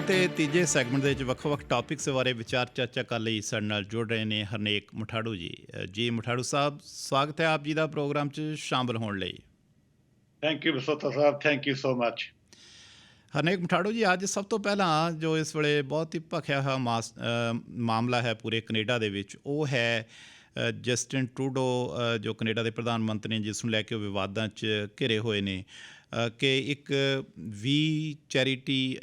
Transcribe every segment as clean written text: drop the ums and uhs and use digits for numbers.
ਤੇ ਤੀਜੇ ਸੈਗਮੈਂਟ ਦੇ ਵਿੱਚ ਵੱਖ-ਵੱਖ ਟੌਪਿਕਸ ਬਾਰੇ ਵਿਚਾਰ ਚਰਚਾ ਕਰਨ ਲਈ ਸਾਡੇ ਨਾਲ ਜੁੜ ਰਹੇ ਨੇ ਹਰਨੇਕ ਮਠਾੜੂ ਜੀ। ਜੀ ਮਠਾੜੂ ਸਾਹਿਬ, ਸਵਾਗਤ ਹੈ ਆਪ ਜੀ ਦਾ ਪ੍ਰੋਗਰਾਮ 'ਚ ਸ਼ਾਮਲ ਹੋਣ ਲਈ। Thank you Basota Sahib, thank you so much. Harnek Matharu ਜੀ, ਅੱਜ ਸਭ ਤੋਂ ਪਹਿਲਾਂ ਜੋ ਇਸ ਵੇਲੇ ਬਹੁਤ ਹੀ ਭਖਿਆ ਹੋਇਆ ਮਾਮਲਾ ਹੈ ਪੂਰੇ ਕੈਨੇਡਾ ਦੇ ਵਿੱਚ, ਉਹ ਹੈ ਜਸਟਿਨ ਟਰੂਡੋ ਜੋ ਕੈਨੇਡਾ ਦੇ ਪ੍ਰਧਾਨ ਮੰਤਰੀ ਨੇ, ਜਿਸ ਨੂੰ ਲੈ ਕੇ ਉਹ ਵਿਵਾਦਾਂ 'ਚ ਘਿਰੇ ਹੋਏ ਨੇ ਕਿ ਇੱਕ ਚੈਰਿਟੀ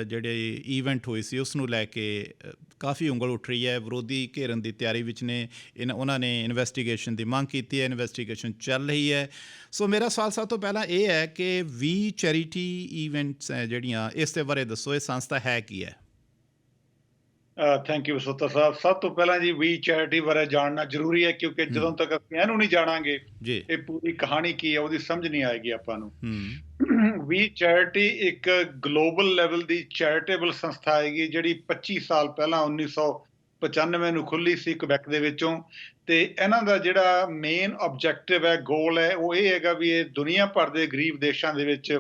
ਜਿਹੜੇ ਈਵੈਂਟ ਹੋਈ ਸੀ ਉਸ ਨੂੰ ਲੈ ਕੇ ਕਾਫੀ ਉਂਗਲ ਉੱਠ ਰਹੀ ਹੈ। ਵਿਰੋਧੀ ਘੇਰਨ ਦੀ ਤਿਆਰੀ ਵਿੱਚ ਨੇ। ਉਹਨਾਂ ਨੇ ਇਨਵੈਸਟੀਗੇਸ਼ਨ ਦੀ ਮੰਗ ਕੀਤੀ ਹੈ, ਇਨਵੈਸਟੀਗੇਸ਼ਨ ਚੱਲ ਰਹੀ ਹੈ। ਸੋ ਮੇਰਾ ਸਵਾਲ ਸਭ ਤੋਂ ਪਹਿਲਾਂ ਇਹ ਹੈ ਕਿ ਚੈਰਿਟੀ ਈਵੈਂਟਸ ਹੈ ਜਿਹੜੀਆਂ, ਇਸ ਦੇ ਬਾਰੇ ਦੱਸੋ, ਇਹ ਸੰਸਥਾ ਹੈ ਕੀ ਹੈ? ਥੈਂਕ ਯੂ ਬਸੋਤਾ ਸਾਹਿਬ। ਸਭ ਤੋਂ ਪਹਿਲਾਂ ਜੀ ਵੀ ਚੈਰਿਟੀ ਬਾਰੇ ਜਾਣਨਾ ਜ਼ਰੂਰੀ ਹੈ, ਕਿਉਂਕਿ ਜਦੋਂ ਤੱਕ ਅਸੀਂ ਇਹਨੂੰ ਨਹੀਂ ਜਾਣਾਂਗੇ ਇਹ ਪੂਰੀ ਕਹਾਣੀ ਕੀ ਹੈ ਉਹਦੀ ਸਮਝ ਨਹੀਂ ਆਏਗੀ ਆਪਾਂ ਨੂੰ। ਵੀ ਚੈਰਿਟੀ ਇੱਕ ਗਲੋਬਲ ਲੈਵਲ ਦੀ ਚੈਰੀਟੇਬਲ ਸੰਸਥਾ ਹੈਗੀ, ਜਿਹੜੀ 25 ਸਾਲ ਪਹਿਲਾਂ 1995 ਨੂੰ ਖੁੱਲੀ ਸੀ ਕੁਬੈਕ ਦੇ ਵਿੱਚੋਂ। ਤੇ ਇਹਨਾਂ ਦਾ ਜਿਹੜਾ ਮੇਨ ਆਬਜੈਕਟਿਵ ਹੈ, ਗੋਲ ਹੈ, ਉਹ ਇਹ ਹੈਗਾ ਵੀ ਇਹ ਦੁਨੀਆ ਭਰ ਦੇ ਗਰੀਬ ਦੇਸ਼ਾਂ ਦੇ ਵਿੱਚ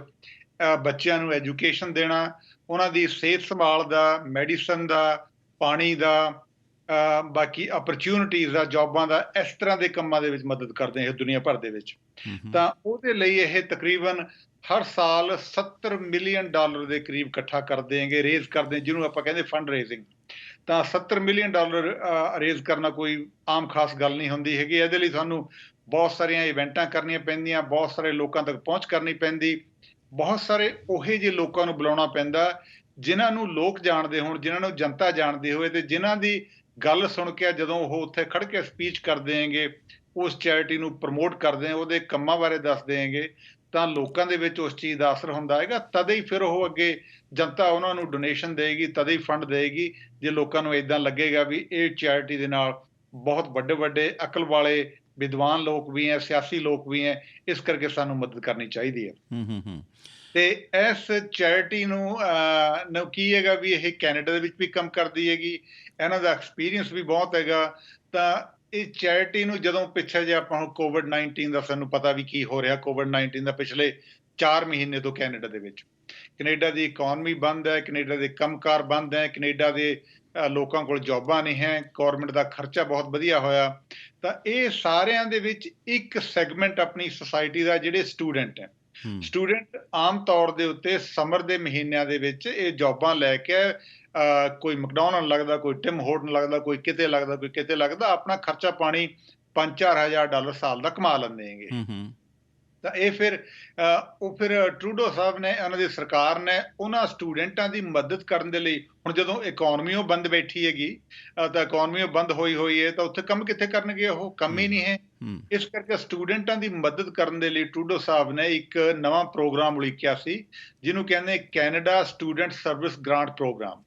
ਬੱਚਿਆਂ ਨੂੰ ਐਜੂਕੇਸ਼ਨ ਦੇਣਾ, ਉਹਨਾਂ ਦੀ ਸਿਹਤ ਸੰਭਾਲ ਦਾ, ਮੈਡੀਸਨ ਦਾ, ਪਾਣੀ ਦਾ, ਬਾਕੀ ਅਪਰਚੂਨਿਟੀਜ਼ ਦਾ, ਜੌਬਾਂ ਦਾ, ਇਸ ਤਰ੍ਹਾਂ ਦੇ ਕੰਮਾਂ ਦੇ ਵਿੱਚ ਮਦਦ ਕਰਦੇ ਹੈ ਦੁਨੀਆ ਭਰ ਦੇ ਵਿੱਚ। ਤਾਂ ਉਹਦੇ ਲਈ ਇਹ ਤਕਰੀਬਨ ਹਰ ਸਾਲ $70 ਮਿਲੀਅਨ ਦੇ ਕਰੀਬ ਇਕੱਠਾ ਕਰਦੇ ਹੈਗੇ, ਰੇਜ਼ ਕਰਦੇ, ਜਿਹਨੂੰ ਆਪਾਂ ਕਹਿੰਦੇ ਫੰਡ ਰੇਜ਼ਿੰਗ। ਤਾਂ $70 ਮਿਲੀਅਨ ਰੇਜ਼ ਕਰਨਾ ਕੋਈ ਆਮ ਖਾਸ ਗੱਲ ਨਹੀਂ ਹੁੰਦੀ ਹੈਗੀ। ਇਹਦੇ ਲਈ ਸਾਨੂੰ ਬਹੁਤ ਸਾਰੀਆਂ ਇਵੈਂਟਾਂ ਕਰਨੀਆਂ ਪੈਂਦੀਆਂ, ਬਹੁਤ ਸਾਰੇ ਲੋਕਾਂ ਤੱਕ ਪਹੁੰਚ ਕਰਨੀ ਪੈਂਦੀ, ਬਹੁਤ ਸਾਰੇ ਉਹੇ ਜਿਹੇ ਲੋਕਾਂ ਨੂੰ ਬੁਲਾਉਣਾ ਪੈਂਦਾ ਜਿਨ੍ਹਾਂ ਨੂੰ ਲੋਕ ਜਾਣਦੇ ਹੋਣ, ਜਿਨ੍ਹਾਂ ਨੂੰ ਜਨਤਾ ਜਾਣਦੀ ਹੋਵੇ, ਤੇ ਜਿਨ੍ਹਾਂ ਦੀ ਗੱਲ ਸੁਣ ਕੇ ਜਦੋਂ ਉਹ ਉੱਥੇ ਖੜ ਕੇ ਸਪੀਚ ਕਰਦੇ ਹੈਗੇ, ਉਸ ਚੈਰਿਟੀ ਨੂੰ ਪ੍ਰਮੋਟ ਕਰਦੇ, ਉਹਦੇ ਕੰਮਾਂ ਬਾਰੇ ਦੱਸਦੇ ਹੈਗੇ, ਤਾਂ ਲੋਕਾਂ ਦੇ ਵਿੱਚ ਉਸ ਚੀਜ਼ ਦਾ ਅਸਰ ਹੁੰਦਾ ਹੈਗਾ। ਤਦੇ ਹੀ ਫਿਰ ਉਹ ਅੱਗੇ ਜਨਤਾ ਉਹਨਾਂ ਨੂੰ ਡੋਨੇਸ਼ਨ ਦੇਗੀ, ਤਦੇ ਹੀ ਫੰਡ ਦੇਗੀ, ਜੇ ਲੋਕਾਂ ਨੂੰ ਇੱਦਾਂ ਲੱਗੇਗਾ ਵੀ ਇਹ ਚੈਰਿਟੀ ਦੇ ਨਾਲ ਬਹੁਤ ਵੱਡੇ ਵੱਡੇ ਅਕਲ ਵਾਲੇ ਵਿਦਵਾਨ ਲੋਕ ਵੀ ਹੈ, ਸਿਆਸੀ ਲੋਕ ਵੀ ਹੈ, ਇਸ ਕਰਕੇ ਸਾਨੂੰ ਮਦਦ ਕਰਨੀ ਚਾਹੀਦੀ ਹੈ। ਤੇ ਇਸ ਚੈਰਿਟੀ ਨੂੰ ਕੀ ਹੈਗਾ ਵੀ ਇਹ ਕੈਨੇਡਾ ਦੇ ਵਿੱਚ ਵੀ ਕੰਮ ਕਰਦੀ ਹੈਗੀ, ਇਹਨਾਂ ਦਾ ਐਕਸਪੀਰੀਅੰਸ ਵੀ ਬਹੁਤ ਹੈਗਾ। ਤਾਂ ਇਹ ਚੈਰਿਟੀ ਨੂੰ ਜਦੋਂ ਪਿੱਛੇ ਜੇ ਆਪਾਂ ਹੁਣ COVID-19 ਦਾ ਸਾਨੂੰ ਪਤਾ ਵੀ ਕੀ ਹੋ ਰਿਹਾ, COVID-19 ਦਾ ਪਿਛਲੇ 4 ਮਹੀਨੇ ਤੋਂ ਕੈਨੇਡਾ ਦੇ ਵਿੱਚ, ਕੈਨੇਡਾ ਦੀ ਇਕਨੋਮੀ ਬੰਦ ਹੈ, ਕੈਨੇਡਾ ਦੇ ਕੰਮਕਾਰ ਬੰਦ ਹੈ, ਕੈਨੇਡਾ ਦੇ ਲੋਕਾਂ ਕੋਲ ਜੌਬਾਂ ਨਹੀਂ ਹੈ, ਗੌਰਮੈਂਟ ਦਾ ਖਰਚਾ ਬਹੁਤ ਵਧੀਆ ਹੋਇਆ। ਤਾਂ ਇਹ ਸਾਰਿਆਂ ਦੇ ਵਿੱਚ ਇੱਕ ਸੈਗਮੈਂਟ ਆਪਣੀ ਸੁਸਾਇਟੀ ਦਾ, ਜਿਹੜੇ ਸਟੂਡੈਂਟ ਹੈ, ਸਟੂਡੈਂਟ ਆਮ ਤੌਰ ਦੇ ਉੱਤੇ ਸਮਰ ਦੇ ਮਹੀਨਿਆਂ ਦੇ ਵਿੱਚ ਇਹ ਜੌਬਾਂ ਲੈ ਕੇ ਕੋਈ ਮੈਕਡੋਨਲਡ ਲੱਗਦਾ, ਕੋਈ ਟਿਮ ਹੋਰਟਨ ਲੱਗਦਾ, ਕੋਈ ਕਿਤੇ ਲੱਗਦਾ, ਕੋਈ ਕਿਤੇ ਲੱਗਦਾ, ਆਪਣਾ ਖਰਚਾ ਪਾਣੀ $5-4 ਹਜ਼ਾਰ ਸਾਲ ਦਾ ਕਮਾ ਲੈਂਦੇ ਹੈਗੇ। ਤਾਂ ਇਹ ਫਿਰ ਟਰੂਡੋ ਸਾਹਿਬ ਨੇ, ਉਹਨਾਂ ਦੀ ਸਰਕਾਰ ਨੇ ਉਹਨਾਂ ਸਟੂਡੈਂਟਾਂ ਦੀ ਮਦਦ ਕਰਨ ਦੇ ਲਈ, ਹੁਣ ਜਦੋਂ ਇਕਨੋਮੀ ਉਹ ਬੰਦ ਬੈਠੀ ਹੈਗੀ, ਤਾਂ ਇਕਨੋਮੀ ਉਹ ਬੰਦ ਹੋਈ ਹੈ, ਤਾਂ ਉੱਥੇ ਕੰਮ ਕਿੱਥੇ ਕਰਨਗੇ, ਉਹ ਕੰਮ ਹੀ ਨਹੀਂ ਹੈ। ਇਸ ਕਰਕੇ ਸਟੂਡੈਂਟਾਂ ਦੀ ਮਦਦ ਕਰਨ ਦੇ ਲਈ ਟਰੂਡੋ ਸਾਹਿਬ ਨੇ ਇੱਕ ਨਵਾਂ ਪ੍ਰੋਗਰਾਮ ਉਲੀਕਿਆ ਸੀ, ਜਿਹਨੂੰ ਕਹਿੰਦੇ Canada student service grant program.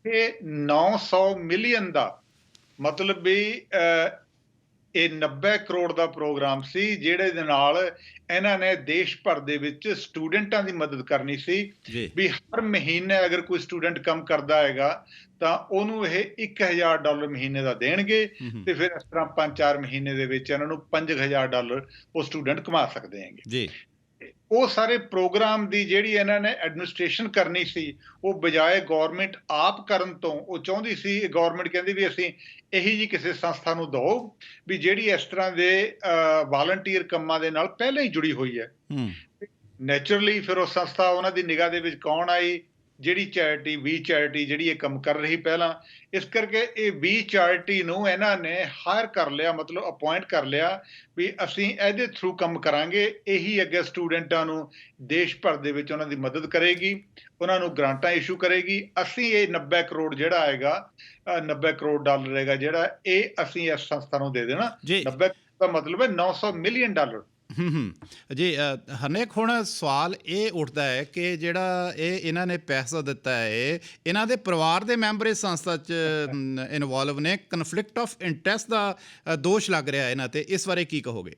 ਇਹ 900 ਮਿਲੀਅਨ ਦਾ, ਮਤਲਬ ਵੀ ਇਹ 90 ਕਰੋੜ ਦਾ ਪ੍ਰੋਗਰਾਮ ਸੀ, ਜਿਹੜੇ ਦੇ ਨਾਲ ਇਹਨਾਂ ਨੇ ਦੇਸ਼ ਭਰ ਦੇ ਵਿੱਚ ਸਟੂਡੈਂਟਾਂ ਦੀ ਮਦਦ ਕਰਨੀ ਸੀ। ਵੀ ਹਰ ਮਹੀਨੇ ਅਗਰ ਕੋਈ ਸਟੂਡੈਂਟ ਕੰਮ ਕਰਦਾ ਹੈਗਾ ਤਾਂ ਉਹਨੂੰ ਇਹ $1,000 ਮਹੀਨੇ ਦਾ ਦੇਣਗੇ, ਤੇ ਫਿਰ ਇਸ ਤਰ੍ਹਾਂ 5-4 ਮਹੀਨੇ ਦੇ ਵਿੱਚ ਇਹਨਾਂ ਨੂੰ $5,000 ਉਹ ਸਟੂਡੈਂਟ ਕਮਾ ਸਕਦੇ ਹੈਗੇ। ਉਹ ਸਾਰੇ ਪ੍ਰੋਗਰਾਮ ਦੀ ਜਿਹੜੀ ਇਹਨਾਂ ਨੇ ਐਡਮਿਨਿਸਟ੍ਰੇਸ਼ਨ ਕਰਨੀ ਸੀ, ਉਹ ਬਜਾਏ ਗੌਰਮੈਂਟ ਆਪ ਕਰਨ ਤੋਂ, ਉਹ ਚਾਹੁੰਦੀ ਸੀ, ਗੌਰਮੈਂਟ ਕਹਿੰਦੀ ਵੀ ਅਸੀਂ ਇਹੀ ਜਿਹੀ ਕਿਸੇ ਸੰਸਥਾ ਨੂੰ ਦਿਓ ਵੀ ਜਿਹੜੀ ਇਸ ਤਰ੍ਹਾਂ ਦੇ ਵਾਲੰਟੀਅਰ ਕੰਮਾਂ ਦੇ ਨਾਲ ਪਹਿਲਾਂ ਹੀ ਜੁੜੀ ਹੋਈ ਹੈ। ਨੈਚੁਰਲੀ ਫਿਰ ਉਹ ਸੰਸਥਾ, ਉਹਨਾਂ ਦੀ ਨਿਗਾਹ ਦੇ ਵਿੱਚ ਕੌਣ ਆਈ? ਜਿਹੜੀ ਚੈਰਿਟੀ ਜਿਹੜੀ ਇਹ ਕੰਮ ਕਰ ਰਹੀ ਪਹਿਲਾਂ। ਇਸ ਕਰਕੇ ਇਹ ਚੈਰਿਟੀ ਨੂੰ ਇਹਨਾਂ ਨੇ ਹਾਇਰ ਕਰ ਲਿਆ, ਮਤਲਬ ਅਪੁਆਇੰਟ ਕਰ ਲਿਆ ਵੀ ਅਸੀਂ ਇਹਦੇ ਥਰੂ ਕੰਮ ਕਰਾਂਗੇ। ਇਹੀ ਅੱਗੇ ਸਟੂਡੈਂਟਾਂ ਨੂੰ ਦੇਸ਼ ਭਰ ਦੇ ਵਿੱਚ ਉਹਨਾਂ ਦੀ ਮਦਦ ਕਰੇਗੀ, ਉਹਨਾਂ ਨੂੰ ਗ੍ਰਾਂਟਾਂ ਇਸ਼ੂ ਕਰੇਗੀ। ਅਸੀਂ ਇਹ 90 ਕਰੋੜ ਜਿਹੜਾ ਹੈਗਾ, $90 ਕਰੋੜ ਹੈਗਾ ਜਿਹੜਾ, ਇਹ ਅਸੀਂ ਇਸ ਸੰਸਥਾ ਨੂੰ ਦੇ ਦੇਣਾ। 90 ਦਾ ਮਤਲਬ ਹੈ $900 ਮਿਲੀਅਨ। ਜੀ ਹਰਨੇਕ, ਹੁਣ ਸਵਾਲ ਇਹ ਉੱਠਦਾ ਹੈ ਕਿ ਜਿਹੜਾ ਇਹਨਾਂ ਨੇ ਪੈਸਾ ਦਿੱਤਾ ਹੈ, ਇਹਨਾਂ ਦੇ ਪਰਿਵਾਰ ਦੇ ਮੈਂਬਰ ਇਸ ਸੰਸਥਾ 'ਚ ਇਨਵੋਲਵ ਨੇ, ਕਨਫਲਿਕਟ ਆਫ ਇੰਟਰਸਟ ਦਾ ਦੋਸ਼ ਲੱਗ ਰਿਹਾ ਇਹਨਾਂ 'ਤੇ, ਇਸ ਬਾਰੇ ਕੀ ਕਹੋਗੇ?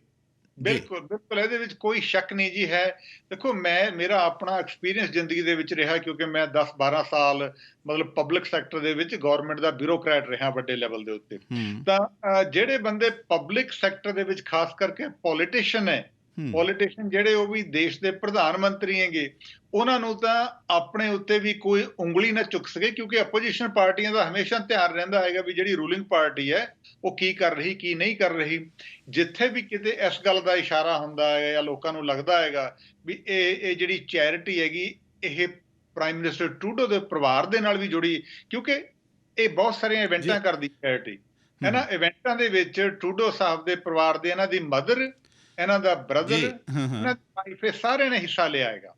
ਬਿਲਕੁਲ ਬਿਲਕੁਲ, ਇਹਦੇ ਵਿੱਚ ਕੋਈ ਸ਼ੱਕ ਨਹੀਂ ਜੀ ਹੈ। ਦੇਖੋ, ਮੇਰਾ ਆਪਣਾ ਐਕਸਪੀਰੀਅੰਸ ਜ਼ਿੰਦਗੀ ਦੇ ਵਿੱਚ ਰਿਹਾ, ਕਿਉਂਕਿ ਮੈਂ 10-12 ਸਾਲ ਮਤਲਬ ਪਬਲਿਕ ਸੈਕਟਰ ਦੇ ਵਿੱਚ ਗੌਰਮੈਂਟ ਦਾ ਬਿਊਰੋਕਰੈਟ ਰਿਹਾ ਵੱਡੇ ਲੈਵਲ ਦੇ ਉੱਤੇ। ਤਾਂ ਜਿਹੜੇ ਬੰਦੇ ਪਬਲਿਕ ਸੈਕਟਰ ਦੇ ਵਿੱਚ, ਖਾਸ ਕਰਕੇ ਪੋਲੀਟੀਸ਼ੀਅਨ ਹੈ, ਪੋਲੀਟੀਸ਼ੀਅਨ ਜਿਹੜੇ ਉਹ ਵੀ ਦੇਸ਼ ਦੇ ਪ੍ਰਧਾਨ ਮੰਤਰੀ ਹੈਗੇ, ਉਹਨਾਂ ਨੂੰ ਤਾਂ ਆਪਣੇ ਉੱਤੇ ਵੀ ਕੋਈ ਉਂਗਲੀ ਨਾ ਚੁੱਕ ਸਕੇ, ਕਿਉਂਕਿ ਆਪੋਜੀਸ਼ਨ ਪਾਰਟੀਆਂ ਦਾ ਹਮੇਸ਼ਾ ਧਿਆਨ ਰਹਿੰਦਾ ਹੈਗਾ ਵੀ ਜਿਹੜੀ ਰੂਲਿੰਗ ਪਾਰਟੀ ਹੈ ਉਹ ਕੀ ਕਰ ਰਹੀ, ਕੀ ਨਹੀਂ ਕਰ ਰਹੀ। ਜਿੱਥੇ ਵੀ ਕਿਤੇ ਇਸ ਗੱਲ ਦਾ ਇਸ਼ਾਰਾ ਹੁੰਦਾ ਹੈ ਜਾਂ ਲੋਕਾਂ ਨੂੰ ਲੱਗਦਾ ਹੈਗਾ ਵੀ ਇਹ ਜਿਹੜੀ ਚੈਰਿਟੀ ਹੈਗੀ ਇਹ ਪ੍ਰਾਈਮ ਮਿਨਿਸਟਰ ਟਰੂਡੋ ਦੇ ਪਰਿਵਾਰ ਦੇ ਨਾਲ ਵੀ ਜੁੜੀ, ਕਿਉਂਕਿ ਇਹ ਬਹੁਤ ਸਾਰੀਆਂ ਇਵੈਂਟਾਂ ਕਰਦੀ ਚੈਰਿਟੀ। ਇਹਨਾਂ ਇਵੈਂਟਾਂ ਦੇ ਵਿੱਚ ਟਰੂਡੋ ਸਾਹਿਬ ਦੇ ਪਰਿਵਾਰ ਦੇ, ਇਹਨਾਂ ਦੀ ਮਦਰ, ਇਹਨਾਂ ਦਾ ਬ੍ਰਦਰ, ਇਹਨਾਂ ਦੀ ਵਾਈਫ, ਇਹ ਸਾਰਿਆਂ ਨੇ ਹਿੱਸਾ ਲਿਆ ਹੈਗਾ।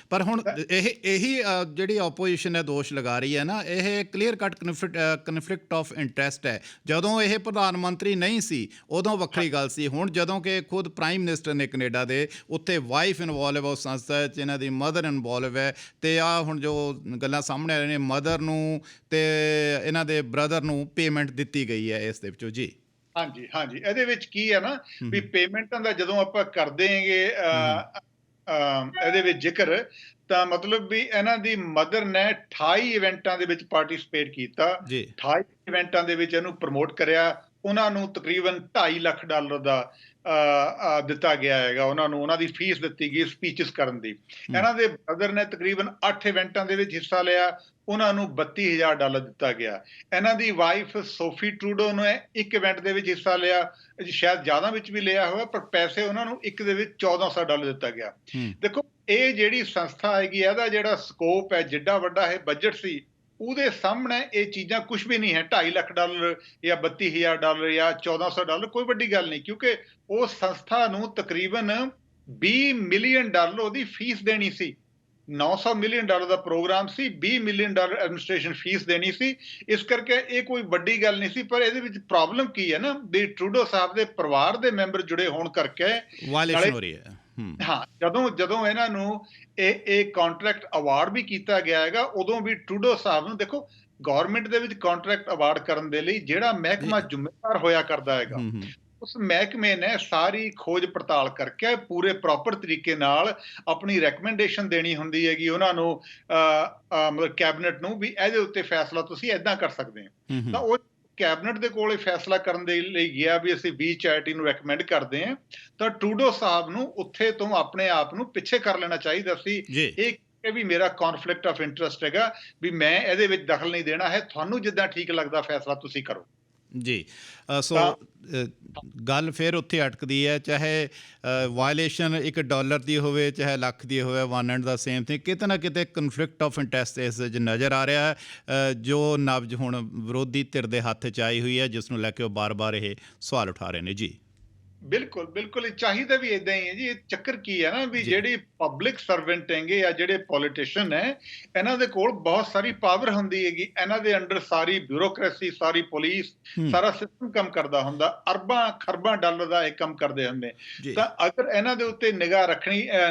ਪਰ ਹੁਣ ਇਹੀ ਜਿਹੜੀ ਆਪੋਜੀਸ਼ਨ ਹੈ ਦੋਸ਼ ਲਗਾ ਰਹੀ ਹੈ ਨਾ, ਇਹ clear cut conflict of interest ਹੈ। ਜਦੋਂ ਇਹ ਪ੍ਰਧਾਨ ਮੰਤਰੀ ਨਹੀਂ ਸੀ ਉਦੋਂ ਵੱਖਰੀ ਗੱਲ ਸੀ, ਹੁਣ ਜਦੋਂ ਕਿ ਖੁਦ ਪ੍ਰਾਈਮ ਮਿਨਿਸਟਰ ਨੇ ਕੈਨੇਡਾ ਦੇ, ਉੱਥੇ ਵਾਈਫ ਇਨਵੋਲਵ ਹੈ ਉਸ ਸੰਸਥਾ 'ਚ, ਇਹਨਾਂ ਦੀ ਮਦਰ ਇਨਵੋਲਵ ਹੈ, ਅਤੇ ਆਹ ਹੁਣ ਜੋ ਗੱਲਾਂ ਸਾਹਮਣੇ ਆ ਰਹੀਆਂ ਨੇ, ਮਦਰ ਨੂੰ ਅਤੇ ਇਹਨਾਂ ਦੇ ਬ੍ਰਦਰ ਨੂੰ ਪੇਮੈਂਟ ਦਿੱਤੀ ਗਈ ਹੈ ਇਸ ਦੇ ਵਿੱਚੋਂ। ਜੀ ਹਾਂਜੀ ਹਾਂਜੀ, ਇਹਦੇ ਵਿੱਚ ਕੀ ਹੈ ਨਾ ਵੀ ਪੇਮੈਂਟਾਂ ਦਾ ਜਦੋਂ ਆਪਾਂ ਕਰਦੇ ਹੈਗੇ ਇਹਦੇ ਵਿੱਚ ਜ਼ਿਕਰ, ਤਾਂ ਮਤਲਬ ਵੀ ਇਹਨਾਂ ਦੀ ਮਦਰ ਨੇ 28 ਇਵੈਂਟਾਂ ਦੇ ਵਿੱਚ ਪਾਰਟਿਸਿਪੇਟ ਕੀਤਾ, 28 ਇਵੈਂਟਾਂ ਦੇ ਵਿੱਚ ਇਹਨੂੰ ਪ੍ਰਮੋਟ ਕਰਿਆ। ਉਹਨਾਂ ਨੂੰ ਤਕਰੀਬਨ $2.5 ਲੱਖ ਦਾ ਦਿੱਤਾ ਗਿਆ ਹੈਗਾ, ਉਹਨਾਂ ਨੂੰ ਉਹਨਾਂ ਦੀ ਫੀਸ ਦਿੱਤੀ ਗਈ ਸਪੀਚਸ ਕਰਨ ਦੀ। ਇਹਨਾਂ ਦੇ ਬ੍ਰਦਰ ਨੇ ਤਕਰੀਬਨ 8 ਇਵੈਂਟਾਂ ਦੇ ਵਿੱਚ ਹਿੱਸਾ ਲਿਆ, ਉਹਨਾਂ ਨੂੰ $32,000 ਦਿੱਤਾ ਗਿਆ। ਇਹਨਾਂ ਦੀ ਵਾਈਫ ਸੋਫੀ ਟਰੂਡੋ ਨੇ ਇੱਕ ਇਵੈਂਟ ਦੇ ਵਿੱਚ ਹਿੱਸਾ ਲਿਆ, ਸ਼ਾਇਦ ਜ਼ਿਆਦਾ ਵਿੱਚ ਵੀ ਲਿਆ ਹੋਇਆ, ਪਰ ਪੈਸੇ ਉਹਨਾਂ ਨੂੰ ਇੱਕ ਦੇ ਵਿੱਚ $1,400 ਦਿੱਤਾ ਗਿਆ। ਦੇਖੋ ਇਹ ਜਿਹੜੀ ਸੰਸਥਾ ਹੈਗੀ, ਇਹਦਾ ਜਿਹੜਾ ਸਕੋਪ ਹੈ, ਜਿੱਡਾ ਵੱਡਾ ਇਹ ਬਜਟ ਸੀ, ਉਹਦੇ ਸਾਹਮਣੇ ਇਹ ਚੀਜ਼ਾਂ ਕੁਝ ਵੀ ਨਹੀਂ ਹੈ। $2.5 ਲੱਖ ਜਾਂ $32,000 ਜਾਂ $1,400 ਕੋਈ ਵੱਡੀ ਗੱਲ ਨਹੀਂ, ਕਿਉਂਕਿ ਉਸ ਸੰਸਥਾ ਨੂੰ ਤਕਰੀਬਨ $20 ਮਿਲੀਅਨ ਉਹਦੀ ਫੀਸ ਦੇਣੀ ਸੀ। $900 ਮਿਲੀਅਨ ਦਾ ਪ੍ਰੋਗਰਾਮ ਸੀ, $20 ਮਿਲੀਅਨ ਐਡਮਿਨਿਸਟ੍ਰੇਸ਼ਨ ਫੀਸ ਦੇਣੀ ਸੀ। ਇਸ ਕਰਕੇ ਇਹ ਕੋਈ ਵੱਡੀ ਗੱਲ ਨਹੀਂ ਸੀ। ਪਰ ਇਹਦੇ ਵਿੱਚ ਪ੍ਰੋਬਲਮ ਕੀ ਹੈ ਨਾ, ਵੀ ਟਰੂਡੋ ਸਾਹਿਬ ਦੇ ਪਰਿਵਾਰ ਦੇ ਮੈਂਬਰ ਜੁੜੇ ਹੋਣ ਕਰਕੇ ਵਾਇਲੇਸ਼ਨ ਹੋ ਰਹੀ ਹੈ। ਹਾਂ, ਜਦੋਂ ਇਹਨਾਂ ਨੂੰ ਇਹ ਕੰਟਰੈਕਟ ਅਵਾਰਡ ਵੀ ਕੀਤਾ ਗਿਆ ਹੈਗਾ, ਉਦੋਂ ਵੀ ਟਰੂਡੋ ਸਾਹਿਬ ਨੂੰ, ਦੇਖੋ ਗਵਰਨਮੈਂਟ ਦੇ ਵਿੱਚ ਕੰਟਰੈਕਟ ਅਵਾਰਡ ਕਰਨ ਦੇ ਲਈ ਜਿਹੜਾ ਮਹਿਕਮਾ ਜ਼ਿੰਮੇਵਾਰ ਹੋਇਆ ਕਰਦਾ ਹੈਗਾ, ਉਸ ਮਹਿਕਮੇ ਨੇ ਸਾਰੀ ਖੋਜ ਪੜਤਾਲ ਕਰਕੇ ਪੂਰੇ ਪ੍ਰੋਪਰ ਤਰੀਕੇ ਨਾਲ ਆਪਣੀ ਰეკਮੈਂਡੇਸ਼ਨ ਦੇਣੀ ਹੁੰਦੀ ਹੈਗੀ ਉਹਨਾਂ ਨੂੰ, ਮਤਲਬ ਕੈਬਨਿਟ ਨੂੰ, ਵੀ ਇਹਦੇ ਉੱਤੇ ਫੈਸਲਾ ਤੁਸੀਂ ਏਦਾਂ ਕਰ ਸਕਦੇ ਹੋ। ਤਾਂ ਉਹ ਕੈਬਨਿਟ ਦੇ ਕੋਲ ਇਹ ਫੈਸਲਾ ਕਰਨ ਦੇ ਲਈ ਗਿਆ ਵੀ ਅਸੀਂ ਵੀ ਚੈਰਿਟੀ ਨੂੰ ਰეკਮੈਂਡ ਕਰਦੇ ਹਾਂ, ਤਾਂ ਟਰੂਡੋ ਸਾਹਿਬ ਨੂੰ ਉੱਥੇ ਤੋਂ ਆਪਣੇ ਆਪ ਨੂੰ ਪਿੱਛੇ ਕਰ ਲੈਣਾ ਚਾਹੀਦਾ ਸੀ। ਇਹ ਵੀ ਮੇਰਾ ਕੌਨਫਲਿਕਟ ਆਫ ਇੰਟਰਸਟ ਹੈਗਾ, ਵੀ ਮੈਂ ਇਹਦੇ ਵਿੱਚ ਦਖਲ ਨਹੀਂ ਦੇਣਾ ਹੈ, ਤੁਹਾਨੂੰ ਜਿੱਦਾਂ ਠੀਕ ਲੱਗਦਾ ਫੈਸਲਾ ਤੁਸੀਂ ਕਰੋ। ਜੀ ਸੋ ਗੱਲ ਫਿਰ ਉੱਥੇ ਅਟਕਦੀ ਹੈ, ਚਾਹੇ ਵਾਇਲੇਸ਼ਨ $1 ਦੀ ਹੋਵੇ ਚਾਹੇ ਲੱਖ ਦੀ ਹੋਵੇ, one and the same thing. ਕਿਤੇ ਨਾ ਕਿਤੇ ਕਨਫਲਿਕਟ ਆਫ ਇੰਟਰਸਟ ਇਸ ਵਿੱਚ ਨਜ਼ਰ ਆ ਰਿਹਾ ਹੈ, ਜੋ ਨਬਜ਼ ਹੁਣ ਵਿਰੋਧੀ ਧਿਰ ਦੇ ਹੱਥ 'ਚ ਆਈ ਹੋਈ ਹੈ, ਜਿਸ ਨੂੰ ਲੈ ਕੇ ਉਹ ਬਾਰ-ਬਾਰ ਇਹ ਸਵਾਲ ਉਠਾ ਰਹੇ ਨੇ। ਜੀ ਬਿਲਕੁਲ ਬਿਲਕੁਲ, ਇਹ ਚਾਹੀਦਾ ਵੀ ਇਦਾਂ ਹੀ ਹੈ ਜੀ। ਇਹ ਚੱਕਰ ਕੀ ਹੈ ਨਾ, ਵੀ ਜਿਹੜੀ ਪਬਲਿਕ ਸਰਵੈਂਟ ਹੈਗੇ ਜਾਂ ਜਿਹੜੇ ਪੋਲੀਟੀਸ਼ੀਅਨ ਹੈ, ਇਹਨਾਂ ਦੇ ਕੋਲ ਬਹੁਤ ਸਾਰੀ ਪਾਵਰ ਹੁੰਦੀ ਹੈਗੀ, ਇਹਨਾਂ ਦੇ ਅੰਡਰ ਸਾਰੀ ਬਿਊਰੋਕ੍ਰੇਸੀ, ਸਾਰੀ ਪੁਲਿਸ, ਸਾਰਾ ਸਿਸਟਮ ਕੰਮ ਕਰਦਾ ਹੁੰਦਾ, ਅਰਬਾਂ ਖਰਬਾਂ ਡਾਲਰ ਦਾ ਇਹ ਕੰਮ ਕਰਦੇ ਹੁੰਦੇ। ਤਾਂ ਅਗਰ ਇਹਨਾਂ ਦੇ ਉੱਤੇ ਨਿਗਾਹ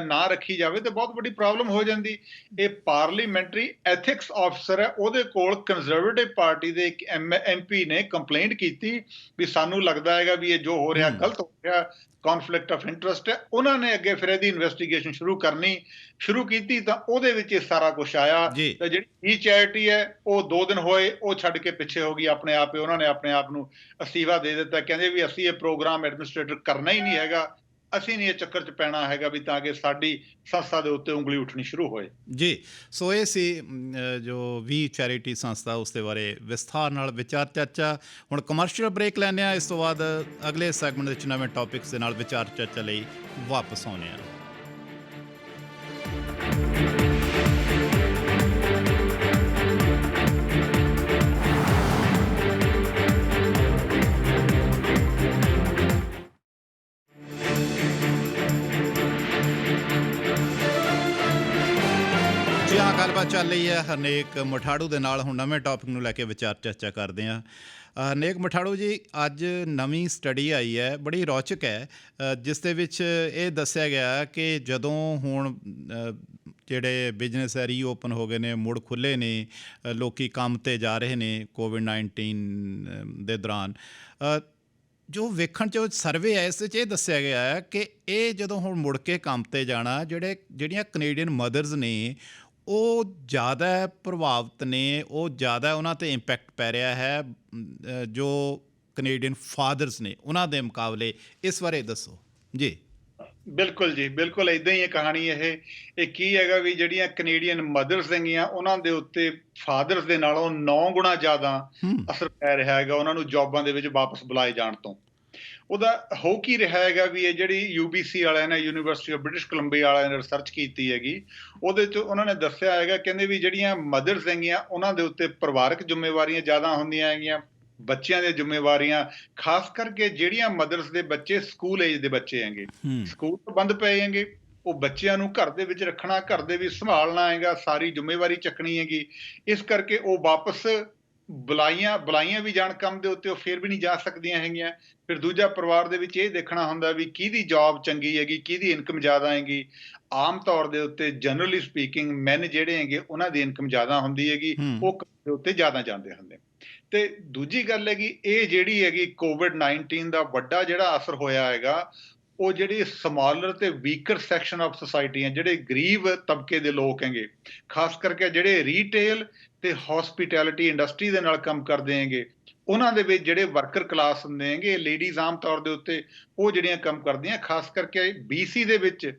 ਨਾ ਰੱਖੀ ਜਾਵੇ ਤਾਂ ਬਹੁਤ ਵੱਡੀ ਪ੍ਰੋਬਲਮ ਹੋ ਜਾਂਦੀ। ਇਹ ਪਾਰਲੀਮੈਂਟਰੀ ਐਥਿਕਸ ਆਫਿਸਰ ਹੈ, ਉਹਦੇ ਕੋਲ ਕੰਜ਼ਰਵੇਟਿਵ ਪਾਰਟੀ ਦੇ ਇੱਕ MP ਨੇ ਕੰਪਲੇਂਟ ਕੀਤੀ ਵੀ ਸਾਨੂੰ ਲੱਗਦਾ ਹੈਗਾ ਵੀ ਇਹ ਜੋ ਹੋ ਰਿਹਾ ਗਲਤ ਹੋ ਰਿਹਾ, ਕੌਨਫਲਿਕਟ ਆਫ ਇੰਟਰਸਟ ਹੈ। ਉਹਨਾਂ ਨੇ ਅੱਗੇ ਫਿਰ ਇਹਦੀ ਇਨਵੈਸਟੀਗੇਸ਼ਨ ਸ਼ੁਰੂ ਕੀਤੀ, ਤਾਂ ਉਹਦੇ ਵਿੱਚ ਇਹ ਸਾਰਾ ਕੁਝ ਆਇਆ। ਤਾਂ ਜਿਹੜੀ ਚੈਰਿਟੀ ਹੈ ਉਹ 2 ਦਿਨ ਹੋਏ, ਉਹ ਛੱਡ ਕੇ ਪਿੱਛੇ ਹੋ ਗਈ ਆਪਣੇ ਆਪ। ਉਹਨਾਂ ਨੇ ਆਪਣੇ ਆਪ ਨੂੰ ਅਸਤੀਫਾ ਦੇ ਦਿੱਤਾ, ਕਹਿੰਦੇ ਵੀ ਅਸੀਂ ਇਹ ਪ੍ਰੋਗਰਾਮ ਐਡਮਿਨਿਸਟ੍ਰੇਟਰ ਕਰਨਾ ਹੀ ਨਹੀਂ ਹੈਗਾ, ਅਸੀਂ ਨਹੀਂ ਇਹ ਚੱਕਰ 'ਚ ਪੈਣਾ ਹੈਗਾ ਵੀ ਤਾਂ ਕਿ ਸਾਡੀ ਸੰਸਥਾ ਦੇ ਉੱਤੇ ਉਂਗਲੀ ਉੱਠਣੀ ਸ਼ੁਰੂ ਹੋਏ। ਜੀ ਸੋ ਇਹ ਸੀ ਜੋ ਵੀ ਚੈਰਿਟੀ ਸੰਸਥਾ, ਉਸ ਦੇ ਬਾਰੇ ਵਿਸਥਾਰ ਨਾਲ ਵਿਚਾਰ ਚਰਚਾ। ਹੁਣ ਕਮਰਸ਼ੀਅਲ ਬ੍ਰੇਕ ਲੈਂਦੇ ਹਾਂ, ਇਸ ਤੋਂ ਬਾਅਦ ਅਗਲੇ ਸੈਗਮੈਂਟ ਵਿੱਚ ਨਵੇਂ ਟੌਪਿਕਸ ਦੇ ਨਾਲ ਵਿਚਾਰ ਚਰਚਾ ਲਈ ਵਾਪਸ ਆਉਂਦੇ ਹਾਂ। ਗੱਲਬਾਤ ਚੱਲ ਰਹੀ ਹੈ ਹਰਨੇਕ ਮਠਾੜੂ ਦੇ ਨਾਲ। ਹੁਣ ਨਵੇਂ ਟੌਪਿਕ ਨੂੰ ਲੈ ਕੇ ਵਿਚਾਰ ਚਰਚਾ ਕਰਦੇ ਹਾਂ। ਹਰਨੇਕ ਮਠਾੜੂ ਜੀ, ਅੱਜ ਨਵੀਂ ਸਟੱਡੀ ਆਈ ਹੈ, ਬੜੀ ਰੌਚਕ ਹੈ, ਜਿਸ ਦੇ ਵਿੱਚ ਇਹ ਦੱਸਿਆ ਗਿਆ ਕਿ ਜਦੋਂ ਹੁਣ ਜਿਹੜੇ ਬਿਜ਼ਨਸ ਹੈ ਰੀਓਪਨ ਹੋ ਗਏ ਨੇ, ਮੁੜ ਖੁੱਲ੍ਹੇ ਨੇ, ਲੋਕੀ ਕੰਮ 'ਤੇ ਜਾ ਰਹੇ ਨੇ ਕੋਵਿਡ-19 ਦੇ ਦੌਰਾਨ, ਜੋ ਵੇਖਣ 'ਚ ਸਰਵੇ ਹੈ ਇਸ ਵਿੱਚ ਇਹ ਦੱਸਿਆ ਗਿਆ ਹੈ ਕਿ ਇਹ ਜਦੋਂ ਹੁਣ ਮੁੜ ਕੇ ਕੰਮ 'ਤੇ ਜਾਣਾ, ਜਿਹੜੀਆਂ ਕੈਨੇਡੀਅਨ ਮਦਰਸ ਨੇ ਉਹ ਜ਼ਿਆਦਾ ਪ੍ਰਭਾਵਿਤ ਨੇ, ਉਹ ਜ਼ਿਆਦਾ ਉਹਨਾਂ 'ਤੇ ਇੰਪੈਕਟ ਪੈ ਰਿਹਾ ਹੈ ਜੋ ਕੈਨੇਡੀਅਨ ਫਾਦਰਸ ਨੇ ਉਹਨਾਂ ਦੇ ਮੁਕਾਬਲੇ। ਇਸ ਬਾਰੇ ਦੱਸੋ ਜੀ। ਬਿਲਕੁਲ ਜੀ, ਬਿਲਕੁਲ ਏਦਾਂ ਹੀ ਹੈ ਕਹਾਣੀ ਇਹ ਕੀ ਹੈਗਾ ਵੀ ਜਿਹੜੀਆਂ ਕੈਨੇਡੀਅਨ ਮਦਰਸ ਹੈਗੀਆਂ, ਉਹਨਾਂ ਦੇ ਉੱਤੇ ਫਾਦਰਸ ਦੇ ਨਾਲੋਂ 9 ਗੁਣਾ ਜ਼ਿਆਦਾ ਹੂੰ, ਅਸਰ ਪੈ ਰਿਹਾ ਹੈਗਾ ਉਹਨਾਂ ਨੂੰ ਜੌਬਾਂ ਦੇ ਵਿੱਚ ਵਾਪਸ ਬੁਲਾਏ ਜਾਣ ਤੋਂ। ਉਹਦਾ ਹੋ ਕੀ ਰਿਹਾ ਹੈਗਾ ਵੀ ਇਹ ਜਿਹੜੀ ਯੂਬੀਸੀ ਵਾਲਿਆਂ ਨੇ, ਯੂਨੀਵਰਸਿਟੀ ਆਫ ਬ੍ਰਿਟਿਸ਼ ਕੋਲੰਬੀਆ ਵਾਲਿਆਂ ਨੇ ਰਿਸਰਚ ਕੀਤੀ ਹੈਗੀ, ਉਹਦੇ 'ਚ ਉਹਨਾਂ ਨੇ ਦੱਸਿਆ ਹੈਗਾ, ਕਹਿੰਦੇ ਵੀ ਜਿਹੜੀਆਂ ਮਦਰਸ ਹੈਗੀਆਂ, ਉਹਨਾਂ ਦੇ ਉੱਤੇ ਪਰਿਵਾਰਕ ਜ਼ਿੰਮੇਵਾਰੀਆਂ ਜ਼ਿਆਦਾ ਹੁੰਦੀਆਂ ਹੈਗੀਆਂ, ਬੱਚਿਆਂ ਦੀਆਂ ਜ਼ਿੰਮੇਵਾਰੀਆਂ, ਖਾਸ ਕਰਕੇ ਜਿਹੜੀਆਂ ਮਦਰਸ ਦੇ ਬੱਚੇ ਸਕੂਲ ਏਜ ਦੇ ਬੱਚੇ ਹੈਗੇ, ਹੂੰ, ਸਕੂਲ ਤੋਂ ਬੰਦ ਪਏ ਹੈਗੇ, ਉਹ ਬੱਚਿਆਂ ਨੂੰ ਘਰ ਦੇ ਵਿੱਚ ਰੱਖਣਾ, ਘਰ ਦੇ ਵਿੱਚ ਸੰਭਾਲਣਾ ਹੈਗਾ, ਸਾਰੀ ਜ਼ਿੰਮੇਵਾਰੀ ਚੱਕਣੀ ਹੈਗੀ। ਇਸ ਕਰਕੇ ਉਹ ਵਾਪਸ ਬੁਲਾਈਆਂ ਵੀ ਜਾਣ ਕੰਮ ਦੇ ਉੱਤੇ, ਉਹ ਫਿਰ ਵੀ ਨਹੀਂ ਜਾ ਸਕਦੀਆਂ ਹੈਗੀਆਂ। ਫਿਰ ਦੂਜਾ, ਪਰਿਵਾਰ ਦੇ ਵਿੱਚ ਇਹ ਦੇਖਣਾ ਹੁੰਦਾ ਵੀ ਕਿਹਦੀ ਜੌਬ ਚੰਗੀ ਹੈਗੀ, ਕਿਹਦੀ ਇਨਕਮ ਜ਼ਿਆਦਾ ਹੈਗੀ। ਆਮ ਤੌਰ ਦੇ ਉੱਤੇ ਜਨਰਲੀ ਸਪੀਕਿੰਗ ਮੈਨ ਜਿਹੜੇ ਹੈਗੇ, ਉਹਨਾਂ ਦੀ ਇਨਕਮ ਜ਼ਿਆਦਾ ਹੁੰਦੀ ਹੈਗੀ, ਹੂੰ, ਉਹ ਕੰਮ ਦੇ ਉੱਤੇ ਜ਼ਿਆਦਾ ਜਾਂਦੇ ਹੁੰਦੇ। ਤੇ ਦੂਜੀ ਗੱਲ ਹੈਗੀ, ਇਹ ਜਿਹੜੀ ਹੈਗੀ ਕੋਵਿਡ-19 ਦਾ ਵੱਡਾ ਜਿਹੜਾ ਅਸਰ ਹੋਇਆ ਹੈਗਾ, ਉਹ ਜਿਹੜੀ ਸਮਾਲਰ ਤੇ ਵੀਕਰ ਸੈਕਸ਼ਨ ਆਫ ਸੋਸਾਇਟੀ ਹੈ, ਜਿਹੜੇ ਗਰੀਬ ਤਬਕੇ ਦੇ ਲੋਕ ਹੈਗੇ, ਖਾਸ ਕਰਕੇ ਜਿਹੜੇ ਰੀਟੇਲ ਤੇ ਹੌਸਪੀਟੈਲਿਟੀ ਇੰਡਸਟਰੀ ਦੇ ਨਾਲ ਕੰਮ ਕਰਦੇ ਹੈਗੇ, ਉਹਨਾਂ ਦੇ ਵਿੱਚ ਜਿਹੜੇ ਵਰਕਰ ਕਲਾਸ ਹੁੰਦੇ ਹੈਗੇ, ਲੇਡੀਜ਼ ਆਮ ਤੌਰ ਦੇ ਉੱਤੇ ਉਹ ਜਿਹੜੀਆਂ ਕੰਮ ਕਰਦੀਆਂ, ਖਾਸ ਕਰਕੇ BC ਦੇ ਵਿੱਚ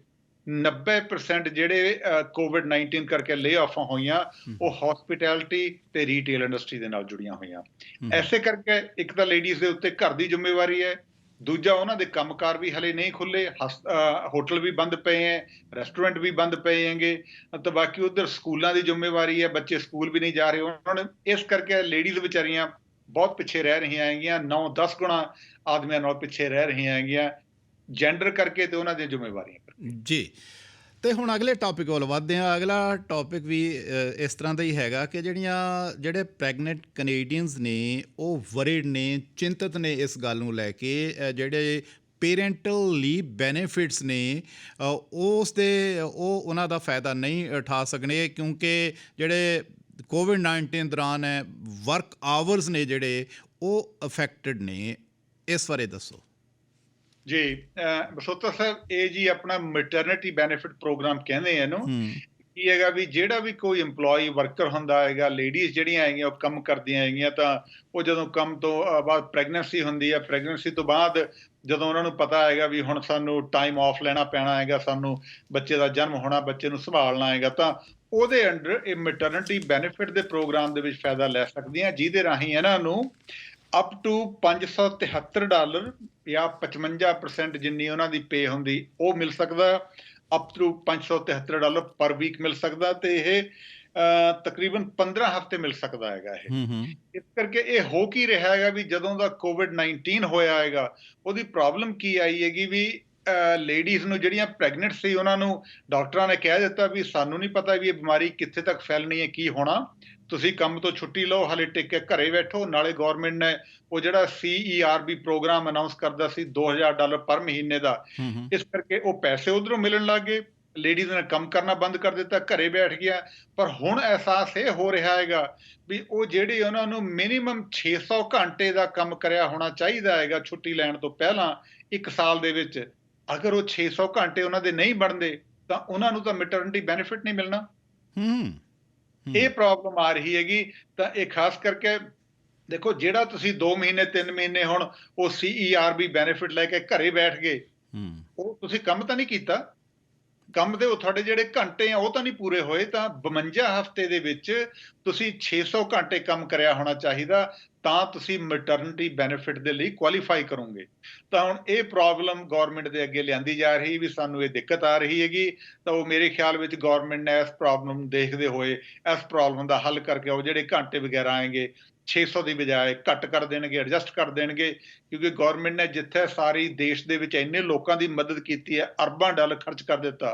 90% ਜਿਹੜੇ ਕੋਵਿਡ-19 ਕਰਕੇ ਲੇ ਆਫਾਂ ਹੋਈਆਂ, ਉਹ ਹੌਸਪੀਟੈਲਿਟੀ ਤੇ ਰੀਟੇਲ ਇੰਡਸਟਰੀ ਦੇ ਨਾਲ ਜੁੜੀਆਂ ਹੋਈਆਂ। ਹੂੰ, ਐਸੇ ਕਰਕੇ ਇੱਕ ਤਾਂ ਲੇਡੀਜ਼ ਦੇ ਉੱਤੇ ਘਰ ਦੀ ਜ਼ਿੰਮੇਵਾਰੀ ਹੈ, ਦੂਜਾ ਉਹਨਾਂ ਦੇ ਕੰਮਕਾਰ ਵੀ ਹਲੇ ਨਹੀਂ ਖੁੱਲੇ, ਹੋਟਲ ਵੀ ਬੰਦ ਪਏ ਹੈ, ਰੈਸਟੋਰੈਂਟ ਵੀ ਬੰਦ ਪਏ ਹੈਗੇ, ਤੇ ਬਾਕੀ ਉਧਰ ਸਕੂਲਾਂ ਦੀ ਜ਼ਿੰਮੇਵਾਰੀ ਹੈ, ਬੱਚੇ ਸਕੂਲ ਵੀ ਨਹੀਂ ਜਾ ਰਹੇ, ਉਹਨਾਂ ਨੇ ਇਸ ਕਰਕੇ ਲੇਡੀਜ਼ ਵਿਚਾਰੀਆਂ ਬਹੁਤ ਪਿੱਛੇ ਰਹਿ ਰਹੀਆਂ ਹੈਗੀਆਂ, 9-10 ਗੁਣਾ ਆਦਮੀਆਂ ਨਾਲ ਪਿੱਛੇ ਰਹਿ ਰਹੀਆਂ ਹੈਗੀਆਂ, ਜੈਂਡਰ ਕਰਕੇ ਤੇ ਉਹਨਾਂ ਦੀਆਂ ਜ਼ਿੰਮੇਵਾਰੀਆਂ ਕਰਕੇ। ਜੀ। ਤੇ ਹੁਣ ਅਗਲੇ ਟੌਪਿਕ ਵੱਲ ਵੱਧਦੇ ਹਾਂ। ਅਗਲਾ ਟੌਪਿਕ ਵੀ ਇਸ ਤਰ੍ਹਾਂ ਦਾ ਹੀ ਹੈਗਾ ਕਿ ਜਿਹੜੇ ਪ੍ਰੈਗਨੈਂਟ ਕੈਨੇਡੀਅਨਸ ਨੇ, ਉਹ ਵਰਿਡ ਨੇ, ਚਿੰਤਤ ਨੇ ਇਸ ਗੱਲ ਨੂੰ ਲੈ ਕੇ, ਜਿਹੜੇ ਪੇਰੈਂਟਲ ਲੀਵ ਬੈਨੀਫਿਟਸ ਨੇ, ਉਹ ਉਹਨਾਂ ਦਾ ਫਾਇਦਾ ਨਹੀਂ ਉਠਾ ਸਕਣੇ, ਕਿਉਂਕਿ ਜਿਹੜੇ ਕੋਵਿਡ-19 ਦੌਰਾਨ ਹੈ, ਵਰਕ ਆਵਰਸ ਨੇ ਜਿਹੜੇ, ਉਹ ਅਫੈਕਟਡ ਨੇ। ਇਸ ਬਾਰੇ ਦੱਸੋ ਜੀ, ਬਸੋਤਾ ਸਾਹਿਬ, ਇਹ ਜੀ ਆਪਣਾ ਮੈਟਰਨਿਟੀ ਬੈਨੀਫਿਟ ਪ੍ਰੋਗਰਾਮ ਕਹਿੰਦੇ ਆ ਇਹਨੂੰ। ਹੂੰ ਕੀ ਹੈਗਾ ਵੀ ਜਿਹੜਾ ਵੀ ਕੋਈ EMPLOYE ਵਰਕਰ ਹੁੰਦਾ ਹੈਗਾ, ਲੇਡੀਜ਼ ਜਿਹੜੀਆਂ ਹੈਗੀਆਂ ਉਹ ਕੰਮ ਕਰਦੀਆਂ ਹੈਗੀਆਂ, ਤਾਂ ਉਹ ਜਦੋਂ ਕੰਮ ਤੋਂ ਬਾਅਦ ਪ੍ਰੈਗਨੈਂਸੀ ਹੁੰਦੀ ਹੈ, ਪ੍ਰੈਗਨੈਂਸੀ ਤੋਂ ਬਾਅਦ ਜਦੋਂ ਉਹਨਾਂ ਨੂੰ ਪਤਾ ਹੈਗਾ ਵੀ ਹੁਣ ਸਾਨੂੰ ਟਾਈਮ ਆਫ ਲੈਣਾ ਪੈਣਾ ਹੈਗਾ, ਸਾਨੂੰ ਬੱਚੇ ਦਾ ਜਨਮ ਹੋਣਾ, ਬੱਚੇ ਨੂੰ ਸੰਭਾਲਣਾ ਹੈਗਾ, ਤਾਂ ਉਹਦੇ ਅੰਡਰ ਇਹ ਮੈਟਰਨਿਟੀ ਬੈਨੀਫਿਟ ਦੇ ਪ੍ਰੋਗਰਾਮ ਦੇ ਵਿੱਚ ਫਾਇਦਾ ਲੈ ਸਕਦੀਆਂ, ਜਿਹਦੇ ਰਾਹੀਂ ਇਹਨਾਂ ਨੂੰ ਅਪ ਟੂ $573 ਜਾਂ 55% ਜਿੰਨੀ ਉਹਨਾਂ ਦੀ ਪੇ ਹੁੰਦੀ ਉਹ ਮਿਲ ਸਕਦਾ, ਅਪ ਟੂ $573 ਪਰ ਵੀਕ ਮਿਲ ਸਕਦਾ, ਤੇ ਇਹ ਤਕਰੀਬਨ 15 ਹਫ਼ਤੇ ਮਿਲ ਸਕਦਾ ਹੈਗਾ ਇਹ। ਹੂੰ ਹੂੰ ਇਸ ਕਰਕੇ ਇਹ ਹੋ ਕੀ ਰਿਹਾ ਹੈਗਾ ਵੀ ਜਦੋਂ ਦਾ ਕੋਵਿਡ-19 ਹੋਇਆ ਹੈਗਾ, ਉਹਦੀ ਪ੍ਰੋਬਲਮ ਕੀ ਆਈ ਹੈਗੀ ਵੀ ਲੇਡੀਜ਼ ਨੂੰ ਜਿਹੜੀਆਂ ਪ੍ਰੈਗਨੈਂਟ ਸੀ, ਉਹਨਾਂ ਨੂੰ ਡਾਕਟਰਾਂ ਨੇ ਕਹਿ ਦਿੱਤਾ ਵੀ ਸਾਨੂੰ ਨਹੀਂ ਪਤਾ ਵੀ ਇਹ ਬਿਮਾਰੀ ਕਿੱਥੇ ਤੱਕ ਫੈਲਣੀ ਹੈ, ਕੀ ਹੋਣਾ, ਤੁਸੀਂ ਕੰਮ ਤੋਂ ਛੁੱਟੀ ਲਓ, ਹਾਲੇ ਟਿਕ ਕੇ ਘਰੇ ਬੈਠੋ। ਨਾਲੇ ਗੌਰਮੈਂਟ ਨੇ ਉਹ ਜਿਹੜਾ CERB ਪ੍ਰੋਗਰਾਮ ਅਨਾਉਂਸ ਕਰਦਾ ਸੀ $2000 ਪਰ ਮਹੀਨੇ ਦਾ, ਹੂੰ ਇਸ ਕਰਕੇ ਉਹ ਪੈਸੇ ਉਧਰੋਂ ਮਿਲਣ ਲੱਗ ਗਏ, ਲੇਡੀਜ਼ ਨੇ ਕੰਮ ਕਰਨਾ ਬੰਦ ਕਰ ਦਿੱਤਾ, ਘਰੇ ਬੈਠ ਗਿਆ। ਪਰ ਹੁਣ ਅਹਿਸਾਸ ਇਹ ਹੋ ਰਿਹਾ ਹੈਗਾ ਵੀ ਉਹ ਜਿਹੜੇ ਉਹਨਾਂ ਨੂੰ ਮਿਨੀਮਮ 600 ਘੰਟੇ ਦਾ ਕੰਮ ਕਰਿਆ ਹੋਣਾ ਚਾਹੀਦਾ ਹੈਗਾ ਛੁੱਟੀ ਲੈਣ ਤੋਂ ਪਹਿਲਾਂ 1 ਸਾਲ ਦੇ ਵਿੱਚ, ਅਗਰ ਉਹ 600 ਘੰਟੇ ਉਹਨਾਂ ਦੇ ਨਹੀਂ ਬਣਦੇ ਤਾਂ ਉਹਨਾਂ ਨੂੰ ਤਾਂ ਮੈਟਰਨਿਟੀ ਬੈਨੀਫਿਟ ਨਹੀਂ ਮਿਲਣਾ। ਹੂੰ ਇਹ ਪ੍ਰੋਬਲਮ ਆ ਰਹੀ ਹੈਗੀ। ਤਾਂ ਇਹ ਖਾਸ ਕਰਕੇ ਦੇਖੋ, ਜਿਹੜਾ ਤੁਸੀਂ 2 ਮਹੀਨੇ 3 ਮਹੀਨੇ ਹੁਣ ਉਹ CERB ਬੈਨੀਫਿਟ ਲੈ ਕੇ ਘਰੇ ਬੈਠ ਗਏ, ਹੂੰ ਉਹ ਤੁਸੀਂ ਕੰਮ ਤਾਂ ਨਹੀਂ ਕੀਤਾ, ਕੰਮ ਦੇ ਉਹ ਤੁਹਾਡੇ ਜਿਹੜੇ ਘੰਟੇ ਆ ਉਹ ਤਾਂ ਨਹੀਂ ਪੂਰੇ ਹੋਏ। ਤਾਂ 52 ਹਫ਼ਤੇ ਦੇ ਵਿੱਚ ਤੁਸੀਂ 600 ਘੰਟੇ ਕੰਮ ਕਰਿਆ ਹੋਣਾ ਚਾਹੀਦਾ, ਤਾਂ ਤੁਸੀਂ ਮੈਟਰਨਿਟੀ ਬੈਨੀਫਿਟ ਦੇ ਲਈ ਕੁਆਲੀਫਾਈ ਕਰੋਗੇ। ਤਾਂ ਹੁਣ ਇਹ ਪ੍ਰੋਬਲਮ ਗਵਰਨਮੈਂਟ ਦੇ ਅੱਗੇ ਲਿਆਂਦੀ ਜਾ ਰਹੀ ਵੀ ਸਾਨੂੰ ਇਹ ਦਿੱਕਤ ਆ ਰਹੀ ਹੈਗੀ, ਤਾਂ ਉਹ ਮੇਰੇ ਖਿਆਲ ਵਿੱਚ ਗਵਰਨਮੈਂਟ ਨੇ ਇਸ ਪ੍ਰੋਬਲਮ ਨੂੰ ਦੇਖਦੇ ਹੋਏ ਇਸ ਪ੍ਰੋਬਲਮ ਦਾ ਹੱਲ ਕਰਕੇ ਉਹ ਜਿਹੜੇ ਘੰਟੇ ਵਗੈਰਾ ਆਏਗੇ 600 ਦੀ ਬਜਾਏ ਘੱਟ ਕਰ ਦੇਣਗੇ, ਐਡਜਸਟ ਕਰ ਦੇਣਗੇ। ਕਿਉਂਕਿ ਗਵਰਨਮੈਂਟ ਨੇ ਜਿੱਥੇ ਸਾਰੀ ਦੇਸ਼ ਦੇ ਵਿੱਚ ਇੰਨੇ ਲੋਕਾਂ ਦੀ ਮਦਦ ਕੀਤੀ ਹੈ, ਅਰਬਾਂ ਡਾਲਰ ਖਰਚ ਕਰ ਦਿੱਤਾ,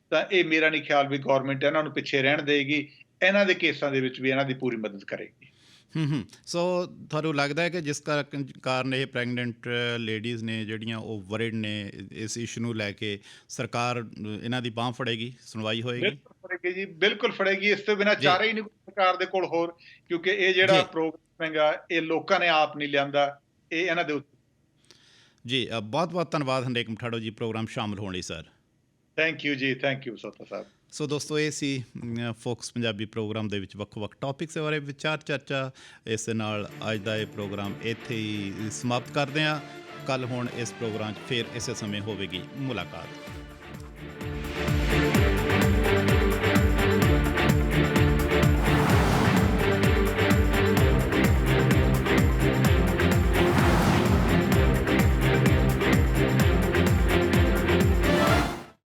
ਤਾਂ ਇਹ ਮੇਰਾ ਨਹੀਂ ਖਿਆਲ ਵੀ ਗਵਰਨਮੈਂਟ ਇਹਨਾਂ ਨੂੰ ਪਿੱਛੇ ਰਹਿਣ ਦੇਗੀ, ਇਹਨਾਂ ਦੇ ਕੇਸਾਂ ਦੇ ਵਿੱਚ ਵੀ ਇਹਨਾਂ ਦੀ ਪੂਰੀ ਮਦਦ ਕਰੇਗੀ। ਸੋ ਤੁਹਾਨੂੰ ਲੱਗਦਾ ਹੈ ਕਿ ਜਿਸ ਕਾਰਨ ਇਹ ਪ੍ਰੈਗਨੈਂਟ ਲੇਡੀਜ਼ ਨੇ ਜਿਹੜੀਆਂ, ਉਹ ਵਰਿਡ ਨੇ ਇਸ ਇਸ਼ੂ ਨੂੰ ਲੈ ਕੇ, ਸਰਕਾਰ ਇਹਨਾਂ ਦੀ ਬਾਂਹ ਫੜੇਗੀ, ਸੁਣਵਾਈ ਹੋਏਗੀ? ਬਿਲਕੁਲ ਫੜੇਗੀ ਜੀ, ਬਿਲਕੁਲ ਫੜੇਗੀ। ਇਸ ਤੋਂ ਬਿਨਾਂ ਚਾਰਾ ਹੀ ਨਹੀਂ ਸਰਕਾਰ ਦੇ ਕੋਲ ਹੋਰ, ਕਿਉਂਕਿ ਇਹ ਜਿਹੜਾ ਪ੍ਰੋਗਰਾਮ ਹੈਗਾ ਇਹ ਲੋਕਾਂ ਨੇ ਆਪ ਨਹੀਂ ਲਿਆਂਦਾ, ਇਹ ਇਹਨਾਂ ਦੇ ਉੱਤੇ। ਜੀ, ਬਹੁਤ ਬਹੁਤ ਧੰਨਵਾਦ ਹਰਨੇਕ ਮਠਾੜੋ ਜੀ ਪ੍ਰੋਗਰਾਮ ਸ਼ਾਮਲ ਹੋਣ ਲਈ ਸਰ। ਥੈਂਕ ਯੂ ਜੀ, ਥੈਂਕ ਯੂ ਸੋਤਾ ਸਾਹਿਬ। ਸੋ ਦੋਸਤੋ, ਇਹ ਸੀ ਫੋਕਸ ਪੰਜਾਬੀ ਪ੍ਰੋਗਰਾਮ ਦੇ ਵਿੱਚ ਵੱਖ-ਵੱਖ ਟੌਪਿਕਸ ਬਾਰੇ ਵਿਚਾਰ ਚਰਚਾ। ਇਸ ਦੇ ਨਾਲ ਅੱਜ ਦਾ ਇਹ ਪ੍ਰੋਗਰਾਮ ਇੱਥੇ ਹੀ ਸਮਾਪਤ ਕਰਦੇ ਹਾਂ। ਕੱਲ੍ਹ ਹੁਣ ਇਸ ਪ੍ਰੋਗਰਾਮ 'ਚ ਫਿਰ ਇਸੇ ਸਮੇਂ ਹੋਵੇਗੀ ਮੁਲਾਕਾਤ।